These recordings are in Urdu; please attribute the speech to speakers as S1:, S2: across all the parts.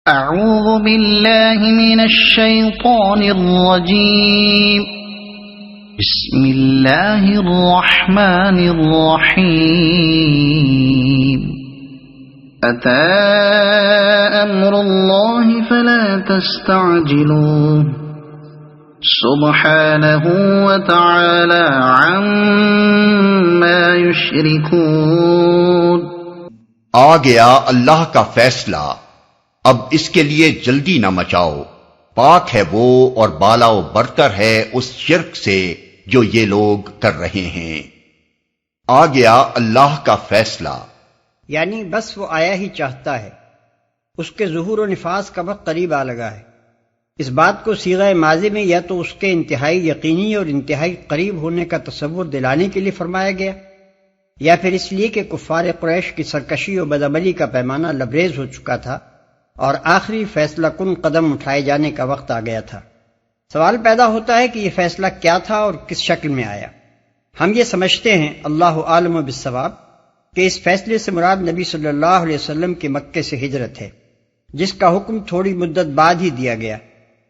S1: اعوذ باللہ من الشیطان الرجیم بسم اللہ الرحمن الرحیم اتی امر اللہ فلا تستعجلوه سبحانہ وتعالی عما یشرکون۔
S2: آ گیا اللہ کا فیصلہ، اب اس کے لیے جلدی نہ مچاؤ، پاک ہے وہ اور بالا و برتر ہے اس شرک سے جو یہ لوگ کر رہے ہیں۔ آ گیا اللہ کا فیصلہ،
S3: یعنی بس وہ آیا ہی چاہتا ہے، اس کے ظہور و نفاذ کا وقت قریب آ لگا ہے۔ اس بات کو صیغہ ماضی میں یا تو اس کے انتہائی یقینی اور انتہائی قریب ہونے کا تصور دلانے کے لیے فرمایا گیا، یا پھر اس لیے کہ کفار قریش کی سرکشی و بدعملی کا پیمانہ لبریز ہو چکا تھا اور آخری فیصلہ کن قدم اٹھائے جانے کا وقت آ گیا تھا۔ سوال پیدا ہوتا ہے کہ یہ فیصلہ کیا تھا اور کس شکل میں آیا؟ ہم یہ سمجھتے ہیں، اللہ عالم بالصواب، کہ اس فیصلے سے مراد نبی صلی اللہ علیہ وسلم کی مکے سے ہجرت ہے، جس کا حکم تھوڑی مدت بعد ہی دیا گیا۔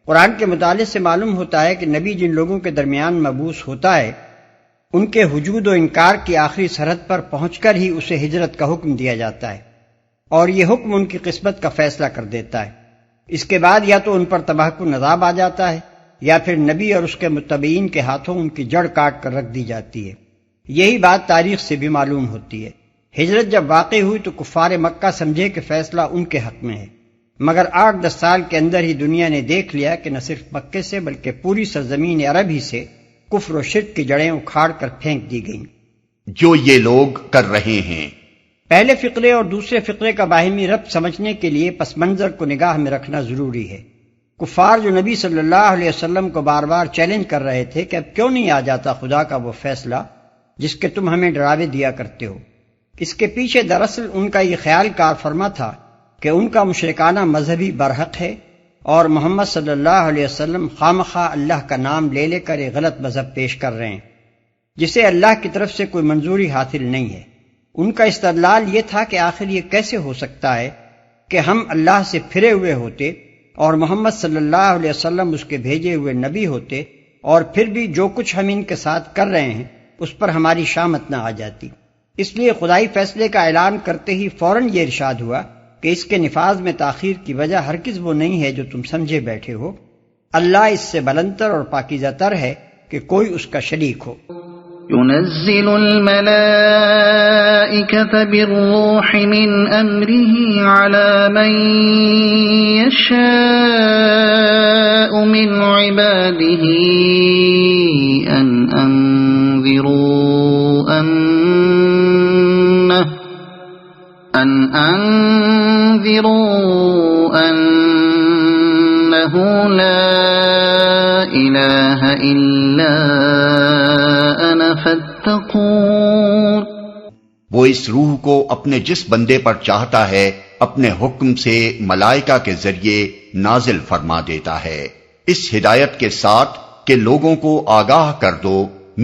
S3: قرآن کے مطالعے سے معلوم ہوتا ہے کہ نبی جن لوگوں کے درمیان مبعوث ہوتا ہے، ان کے وجود و انکار کی آخری سرحد پر پہنچ کر ہی اسے ہجرت کا حکم دیا جاتا ہے، اور یہ حکم ان کی قسمت کا فیصلہ کر دیتا ہے۔ اس کے بعد یا تو ان پر تباہ کن عذاب آ جاتا ہے، یا پھر نبی اور اس کے متبعین کے ہاتھوں ان کی جڑ کاٹ کر رکھ دی جاتی ہے۔ یہی بات تاریخ سے بھی معلوم ہوتی ہے۔ ہجرت جب واقع ہوئی تو کفار مکہ سمجھے کہ فیصلہ ان کے حق میں ہے، مگر 8-10 سال کے اندر ہی دنیا نے دیکھ لیا کہ نہ صرف مکے سے بلکہ پوری سرزمین عرب ہی سے کفر و شرک کی جڑیں اکھاڑ کر پھینک دی گئیں
S2: جو یہ لوگ کر رہے ہیں۔
S3: پہلے فقرے اور دوسرے فقرے کا باہمی ربط سمجھنے کے لیے پس منظر کو نگاہ میں رکھنا ضروری ہے۔ کفار جو نبی صلی اللہ علیہ وسلم کو بار بار چیلنج کر رہے تھے کہ اب کیوں نہیں آ جاتا خدا کا وہ فیصلہ جس کے تم ہمیں ڈراوے دیا کرتے ہو، اس کے پیچھے دراصل ان کا یہ خیال کار فرما تھا کہ ان کا مشرکانہ مذہبی برحق ہے، اور محمد صلی اللہ علیہ وسلم خامخواہ اللہ کا نام لے لے کر ایک غلط مذہب پیش کر رہے ہیں جسے اللہ کی طرف سے کوئی منظوری حاصل نہیں ہے۔ ان کا استدلال یہ تھا کہ آخر یہ کیسے ہو سکتا ہے کہ ہم اللہ سے پھرے ہوئے ہوتے اور محمد صلی اللہ علیہ وسلم اس کے بھیجے ہوئے نبی ہوتے، اور پھر بھی جو کچھ ہم ان کے ساتھ کر رہے ہیں اس پر ہماری شامت نہ آ جاتی۔ اس لیے خدائی فیصلے کا اعلان کرتے ہی فوراً یہ ارشاد ہوا کہ اس کے نفاذ میں تاخیر کی وجہ ہرگز وہ نہیں ہے جو تم سمجھے بیٹھے ہو، اللہ اس سے بلندتر اور پاکیزہ تر ہے کہ کوئی اس کا شریک ہو۔
S1: ينزل الملائكة بالروح من أمره على من يشاء من عباده أن أنذروا أنه لا إله إلا أنا فاتقون۔
S2: وہ اس روح کو اپنے جس بندے پر چاہتا ہے اپنے حکم سے ملائکہ کے ذریعے نازل فرما دیتا ہے، اس ہدایت کے ساتھ کہ لوگوں کو آگاہ کر دو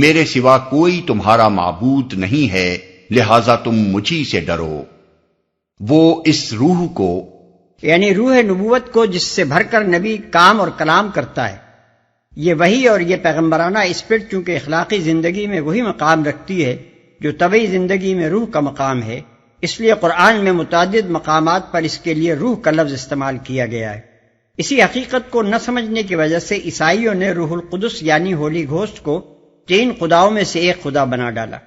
S2: میرے سوا کوئی تمہارا معبود نہیں ہے، لہذا تم مجھی سے ڈرو۔ وہ اس روح کو،
S3: یعنی روح نبوت کو جس سے بھر کر نبی کام اور کلام کرتا ہے، یہ وحی اور یہ پیغمبرانہ اسپرٹ چونکہ اخلاقی زندگی میں وہی مقام رکھتی ہے جو طبعی زندگی میں روح کا مقام ہے، اس لیے قرآن میں متعدد مقامات پر اس کے لیے روح کا لفظ استعمال کیا گیا ہے۔ اسی حقیقت کو نہ سمجھنے کی وجہ سے عیسائیوں نے روح القدس یعنی ہولی گھوسٹ کو 3 خداؤں میں سے ایک خدا بنا ڈالا۔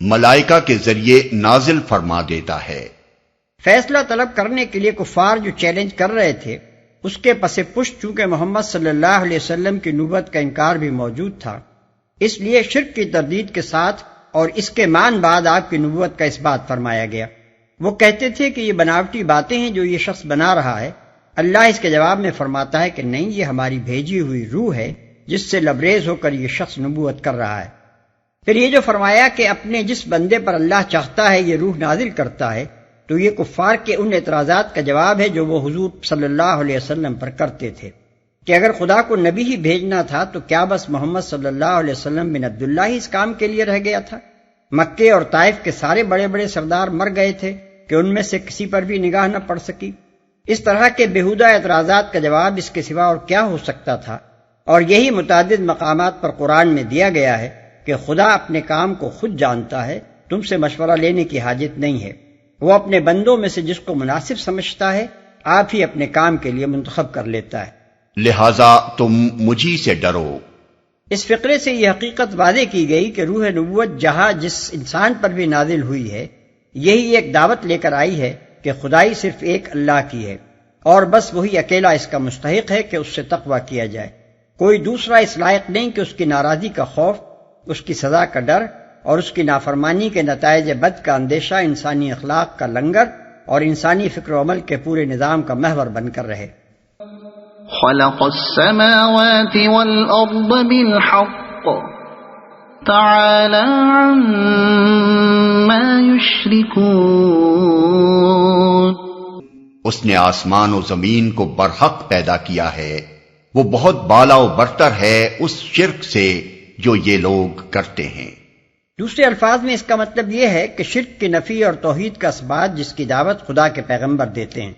S2: ملائکہ کے ذریعے نازل فرما دیتا ہے۔
S3: فیصلہ طلب کرنے کے لیے کفار جو چیلنج کر رہے تھے، اس کے پس پشت چونکہ محمد صلی اللہ علیہ وسلم کی نبوت کا انکار بھی موجود تھا، اس لیے شرک کی تردید کے ساتھ اور اس کے مان بعد آپ کی نبوت کا اس بات فرمایا گیا۔ وہ کہتے تھے کہ یہ بناوٹی باتیں ہیں جو یہ شخص بنا رہا ہے۔ اللہ اس کے جواب میں فرماتا ہے کہ نہیں، یہ ہماری بھیجی ہوئی روح ہے جس سے لبریز ہو کر یہ شخص نبوت کر رہا ہے۔ پھر یہ جو فرمایا کہ اپنے جس بندے پر اللہ چاہتا ہے یہ روح نازل کرتا ہے، تو یہ کفار کے ان اعتراضات کا جواب ہے جو وہ حضور صلی اللہ علیہ وسلم پر کرتے تھے کہ اگر خدا کو نبی ہی بھیجنا تھا تو کیا بس محمد صلی اللہ علیہ وسلم بن عبداللہ ہی اس کام کے لیے رہ گیا تھا؟ مکے اور طائف کے سارے بڑے بڑے سردار مر گئے تھے کہ ان میں سے کسی پر بھی نگاہ نہ پڑ سکی۔ اس طرح کے بیہودہ اعتراضات کا جواب اس کے سوا اور کیا ہو سکتا تھا؟ اور یہی متعدد مقامات پر قرآن میں دیا گیا ہے کہ خدا اپنے کام کو خود جانتا ہے، تم سے مشورہ لینے کی حاجت نہیں ہے۔ وہ اپنے بندوں میں سے جس کو مناسب سمجھتا ہے آپ ہی اپنے کام کے لیے منتخب کر لیتا ہے،
S2: لہذا تم مجھی سے ڈرو۔
S3: اس فقرے سے یہ حقیقت واضح کی گئی کہ روح نبوت جہاں جس انسان پر بھی نازل ہوئی ہے، یہی ایک دعوت لے کر آئی ہے کہ خدائی صرف ایک اللہ کی ہے، اور بس وہی اکیلا اس کا مستحق ہے کہ اس سے تقویٰ کیا جائے۔ کوئی دوسرا اس لائق نہیں کہ اس کی ناراضی کا خوف، اس کی سزا کا ڈر اور اس کی نافرمانی کے نتائج بد کا اندیشہ انسانی اخلاق کا لنگر اور انسانی فکر و عمل کے پورے نظام کا محور بن کر رہے۔
S1: خلق السماوات والأرض بالحق تعالى عما يشركون۔
S2: اس نے آسمان و زمین کو برحق پیدا کیا ہے، وہ بہت بالا و برتر ہے اس شرک سے جو یہ لوگ کرتے ہیں۔
S3: دوسرے الفاظ میں اس کا مطلب یہ ہے کہ شرک کی نفی اور توحید کا اثبات جس کی دعوت خدا کے پیغمبر دیتے ہیں،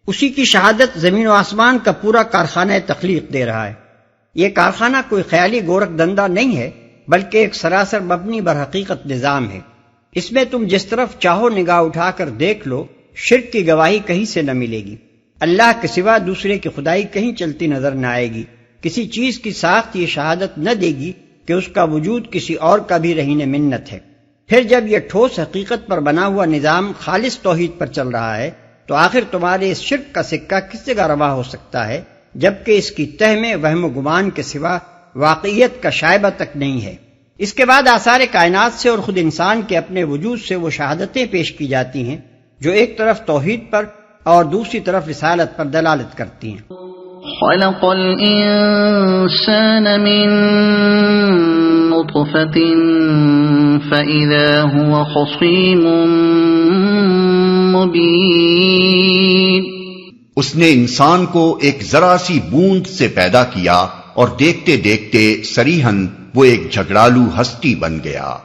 S3: اسی کی شہادت زمین و آسمان کا پورا کارخانہ تخلیق دے رہا ہے۔ یہ کارخانہ کوئی خیالی گورکھ دندہ نہیں ہے، بلکہ ایک سراسر مبنی بر حقیقت نظام ہے۔ اس میں تم جس طرف چاہو نگاہ اٹھا کر دیکھ لو، شرک کی گواہی کہیں سے نہ ملے گی۔ اللہ کے سوا دوسرے کی خدائی کہیں چلتی نظر نہ آئے گی۔ کسی چیز کی ساخت یہ شہادت نہ دے گی کہ اس کا وجود کسی اور کا بھی رہین منت ہے۔ پھر جب یہ ٹھوس حقیقت پر بنا ہوا نظام خالص توحید پر چل رہا ہے تو آخر تمہارے اس شرک کا سکہ کس جگہ روا ہو سکتا ہے، جبکہ اس کی تہ میں وہم و گمان کے سوا واقعیت کا شائبہ تک نہیں ہے۔ اس کے بعد آثار کائنات سے اور خود انسان کے اپنے وجود سے وہ شہادتیں پیش کی جاتی ہیں جو ایک طرف توحید پر اور دوسری طرف رسالت پر دلالت کرتی ہیں۔
S1: خلق الانسان من نطفة فإذا هو خصيم مبين۔
S2: اس نے انسان کو ایک ذرا سی بوند سے پیدا کیا اور دیکھتے دیکھتے صریحاً وہ ایک جھگڑالو ہستی بن گیا۔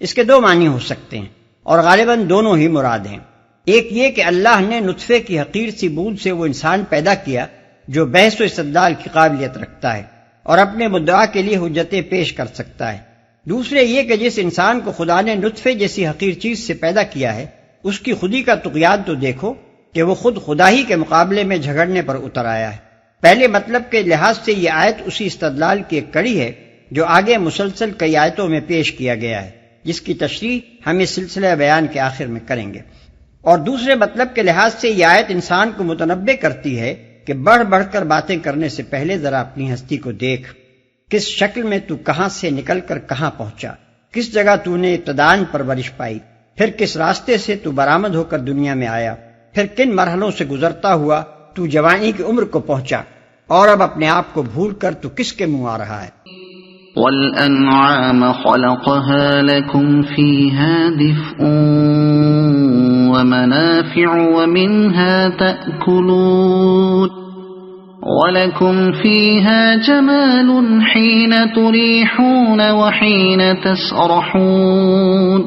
S3: اس کے دو معنی ہو سکتے ہیں اور غالباً دونوں ہی مراد ہیں۔ ایک یہ کہ اللہ نے نطفے کی حقیر سی بوند سے وہ انسان پیدا کیا جو بحث و استدلال کی قابلیت رکھتا ہے اور اپنے مدعا کے لیے حجتیں پیش کر سکتا ہے۔ دوسرے یہ کہ جس انسان کو خدا نے نطفے جیسی حقیر چیز سے پیدا کیا ہے اس کی خودی کا طغیان تو دیکھو کہ وہ خود خدا ہی کے مقابلے میں جھگڑنے پر اتر آیا ہے۔ پہلے مطلب کے لحاظ سے یہ آیت اسی استدلال کی ایک کڑی ہے جو آگے مسلسل کئی آیتوں میں پیش کیا گیا ہے، جس کی تشریح ہم اس سلسلہ بیان کے آخر میں کریں گے۔ اور دوسرے مطلب کے لحاظ سے یہ آیت انسان کو متنبہ کرتی ہے کہ بڑھ بڑھ کر باتیں کرنے سے پہلے ذرا اپنی ہستی کو دیکھ، کس شکل میں تو کہاں سے نکل کر کہاں پہنچا، کس جگہ تو نے ابتداءً پرورش پائی، پھر کس راستے سے تو برآمد ہو کر دنیا میں آیا، پھر کن مرحلوں سے گزرتا ہوا تو جوانی کی عمر کو پہنچا، اور اب اپنے آپ کو بھول کر تو کس کے منہ آ رہا ہے۔
S1: وَالْأَنْعَامَ خَلَقَهَا لَكُمْ فِيهَا دِفْءٌ وَمَنَافِعُ وَمِنْهَا تَأْكُلُونَ وَلَكُمْ فِيهَا جَمَالٌ حِينَ تُرِيحُونَ وَحِينَ تَسْرَحُونَ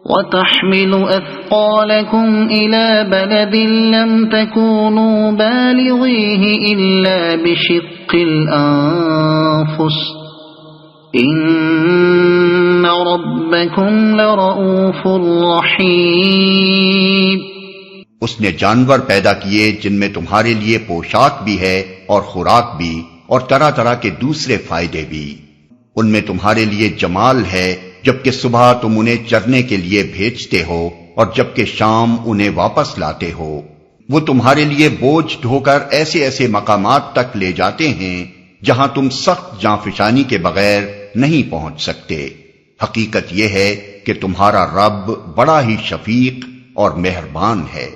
S1: وَتَحْمِلُ أَثْقَالَكُمْ إِلَى بَلَدٍ لَمْ تَكُونُوا بَالِغِيهِ إِلَّا بِشِقِّ الْأَنفُسِ إِنَّ رَبَّكُمْ لَرَءُوفٌ رَحِيمٌ۔
S2: اس نے جانور پیدا کیے جن میں تمہارے لیے پوشاک بھی ہے اور خوراک بھی اور طرح طرح کے دوسرے فائدے بھی۔ ان میں تمہارے لیے جمال ہے جبکہ صبح تم انہیں چرنے کے لیے بھیجتے ہو اور جبکہ شام انہیں واپس لاتے ہو۔ وہ تمہارے لیے بوجھ ڈھو کر ایسے ایسے مقامات تک لے جاتے ہیں جہاں تم سخت جانفشانی کے بغیر نہیں پہنچ سکتے۔ حقیقت یہ ہے کہ تمہارا رب بڑا ہی شفیق اور مہربان ہے۔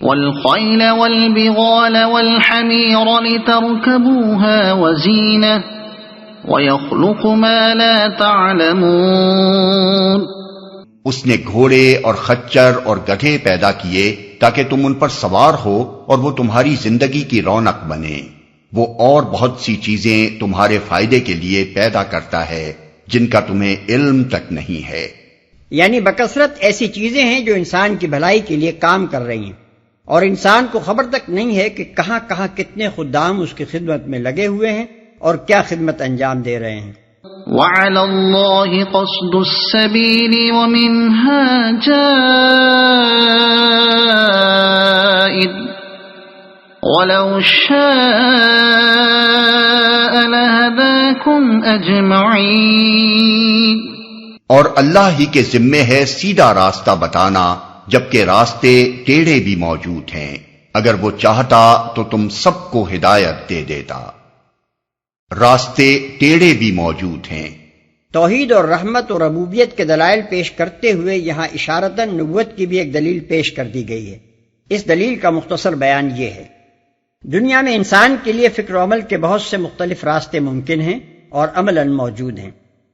S1: وَالْخَيْلَ وَالْبِغَالَ وَالْحَمِيرَ لِتَرْكَبُوهَا وَزِينَةً وَيَخْلُقُ مَا لَا تَعْلَمُونَ۔
S2: اس نے گھوڑے اور خچر اور گدھے پیدا کیے تاکہ تم ان پر سوار ہو اور وہ تمہاری زندگی کی رونق بنے۔ وہ اور بہت سی چیزیں تمہارے فائدے کے لیے پیدا کرتا ہے جن کا تمہیں علم تک نہیں ہے۔
S3: یعنی بکثرت ایسی چیزیں ہیں جو انسان کی بھلائی کے لیے کام کر رہی ہیں۔ اور انسان کو خبر تک نہیں ہے کہ کہاں کہاں کتنے خدام اس کی خدمت میں لگے ہوئے ہیں اور کیا خدمت انجام دے رہے ہیں۔
S1: وعلى الله قصد السبيل ومنها جائر ولو شاء لهداكم أجمعين۔
S2: اور اللہ ہی کے ذمے ہے سیدھا راستہ بتانا، جبکہ راستے ٹیڑھے بھی موجود ہیں۔ اگر وہ چاہتا تو تم سب کو ہدایت دے دیتا۔ راستے ٹیڑھے بھی موجود ہیں۔
S3: توحید اور رحمت اور ربوبیت کے دلائل پیش کرتے ہوئے یہاں اشارتاً نبوت کی بھی ایک دلیل پیش کر دی گئی ہے۔ اس دلیل کا مختصر بیان یہ ہے، دنیا میں انسان کے لیے فکر و عمل کے بہت سے مختلف راستے ممکن ہیں اور عملاً موجود ہیں۔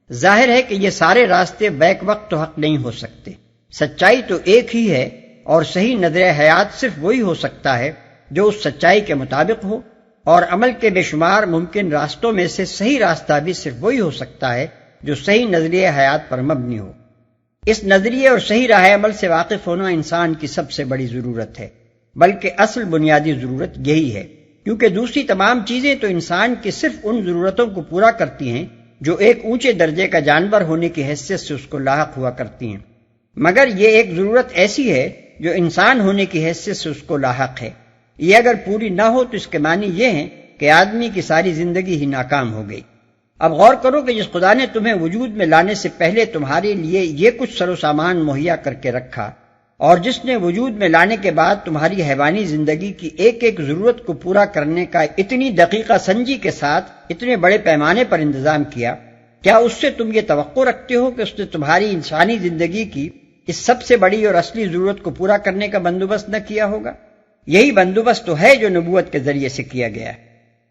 S3: ظاہر ہے کہ یہ سارے راستے بیک وقت تو حق نہیں ہو سکتے۔ سچائی تو ایک ہی ہے، اور صحیح نظر حیات صرف وہی ہو سکتا ہے جو اس سچائی کے مطابق ہو، اور عمل کے بے شمار ممکن راستوں میں سے صحیح راستہ بھی صرف وہی ہو سکتا ہے جو صحیح نظریہ حیات پر مبنی ہو۔ اس نظریے اور صحیح راہ عمل سے واقف ہونا انسان کی سب سے بڑی ضرورت ہے، بلکہ اصل بنیادی ضرورت یہی ہے، کیونکہ دوسری تمام چیزیں تو انسان کی صرف ان ضرورتوں کو پورا کرتی ہیں جو ایک اونچے درجے کا جانور ہونے کی حیثیت سے اس کو لاحق ہوا کرتی ہیں، مگر یہ ایک ضرورت ایسی ہے جو انسان ہونے کی حیثیت سے اس کو لاحق ہے۔ یہ اگر پوری نہ ہو تو اس کے معنی یہ ہیں کہ آدمی کی ساری زندگی ہی ناکام ہو گئی۔ اب غور کرو کہ جس خدا نے تمہیں وجود میں لانے سے پہلے تمہارے لیے یہ کچھ سر و سامان مہیا کر کے رکھا، اور جس نے وجود میں لانے کے بعد تمہاری حیوانی زندگی کی ایک ایک ضرورت کو پورا کرنے کا اتنی دقیقہ سنجی کے ساتھ اتنے بڑے پیمانے پر انتظام کیا، کیا اس سے تم یہ توقع رکھتے ہو کہ اس نے تمہاری انسانی زندگی کی اس سب سے بڑی اور اصلی ضرورت کو پورا کرنے کا بندوبست نہ کیا ہوگا؟ یہی بندوبست تو ہے جو نبوت کے ذریعے سے کیا گیا ہے۔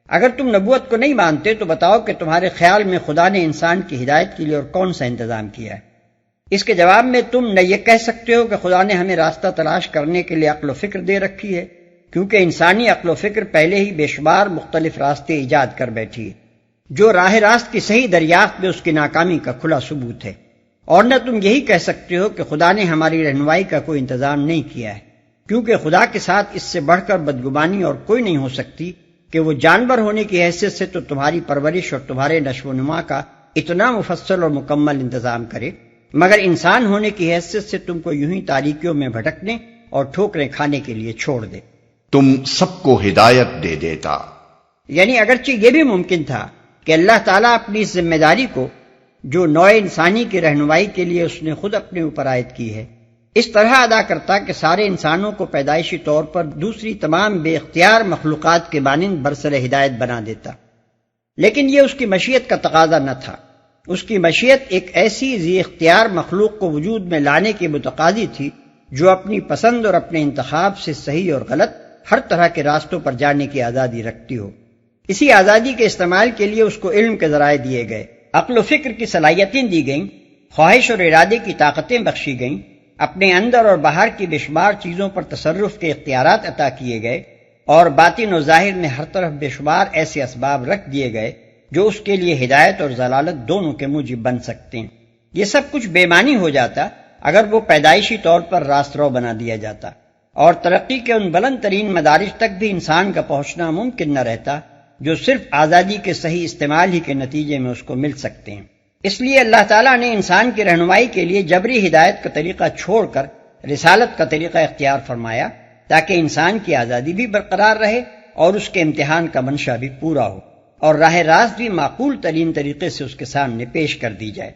S3: اگر تم نبوت کو نہیں مانتے تو بتاؤ کہ تمہارے خیال میں خدا نے انسان کی ہدایت کے لیے اور کون سا انتظام کیا ہے؟ اس کے جواب میں تم نہ یہ کہہ سکتے ہو کہ خدا نے ہمیں راستہ تلاش کرنے کے لیے عقل و فکر دے رکھی ہے، کیونکہ انسانی عقل و فکر پہلے ہی بے شمار مختلف راستے ایجاد کر بیٹھی ہے، جو راہ راست کی صحیح دریافت میں اس کی ناکامی کا کھلا ثبوت ہے۔ اور نہ تم یہی کہہ سکتے ہو کہ خدا نے ہماری رہنمائی کا کوئی انتظام نہیں کیا ہے، کیونکہ خدا کے ساتھ اس سے بڑھ کر بدگمانی اور کوئی نہیں ہو سکتی کہ وہ جانور ہونے کی حیثیت سے تو تمہاری پرورش اور تمہارے نشو و نما کا اتنا مفصل اور مکمل انتظام کرے، مگر انسان ہونے کی حیثیت سے تم کو یوں ہی تاریکیوں میں بھٹکنے اور ٹھوکریں کھانے کے لیے چھوڑ دے۔
S2: تم سب کو ہدایت دے دیتا۔
S3: یعنی اگرچہ یہ بھی ممکن تھا کہ اللہ تعالیٰ اپنی اس ذمہ داری کو جو نوع انسانی کی رہنمائی کے لیے اس نے خود اپنے اوپر عائد کی ہے اس طرح ادا کرتا کہ سارے انسانوں کو پیدائشی طور پر دوسری تمام بے اختیار مخلوقات کے مانند برسر ہدایت بنا دیتا، لیکن یہ اس کی مشیت کا تقاضا نہ تھا۔ اس کی مشیت ایک ایسی ذی اختیار مخلوق کو وجود میں لانے کی متقاضی تھی جو اپنی پسند اور اپنے انتخاب سے صحیح اور غلط ہر طرح کے راستوں پر جانے کی آزادی رکھتی ہو۔ اسی آزادی کے استعمال کے لیے اس کو علم کے ذرائع دیے گئے، عقل و فکر کی صلاحیتیں دی گئیں، خواہش اور ارادے کی طاقتیں بخشی گئیں، اپنے اندر اور باہر کی بے شمار چیزوں پر تصرف کے اختیارات عطا کیے گئے، اور باطن و ظاہر میں ہر طرف بے شمار ایسے اسباب رکھ دیے گئے جو اس کے لیے ہدایت اور ضلالت دونوں کے موجب بن سکتے ہیں۔ یہ سب کچھ بے معنی ہو جاتا اگر وہ پیدائشی طور پر راست رو بنا دیا جاتا، اور ترقی کے ان بلند ترین مدارج تک بھی انسان کا پہنچنا ممکن نہ رہتا جو صرف آزادی کے صحیح استعمال ہی کے نتیجے میں اس کو مل سکتے ہیں۔ اس لیے اللہ تعالیٰ نے انسان کی رہنمائی کے لیے جبری ہدایت کا طریقہ چھوڑ کر رسالت کا طریقہ اختیار فرمایا، تاکہ انسان کی آزادی بھی برقرار رہے اور اس کے امتحان کا منشا بھی پورا ہو، اور راہ راست بھی معقول ترین طریقے سے اس کے سامنے پیش کر دی جائے۔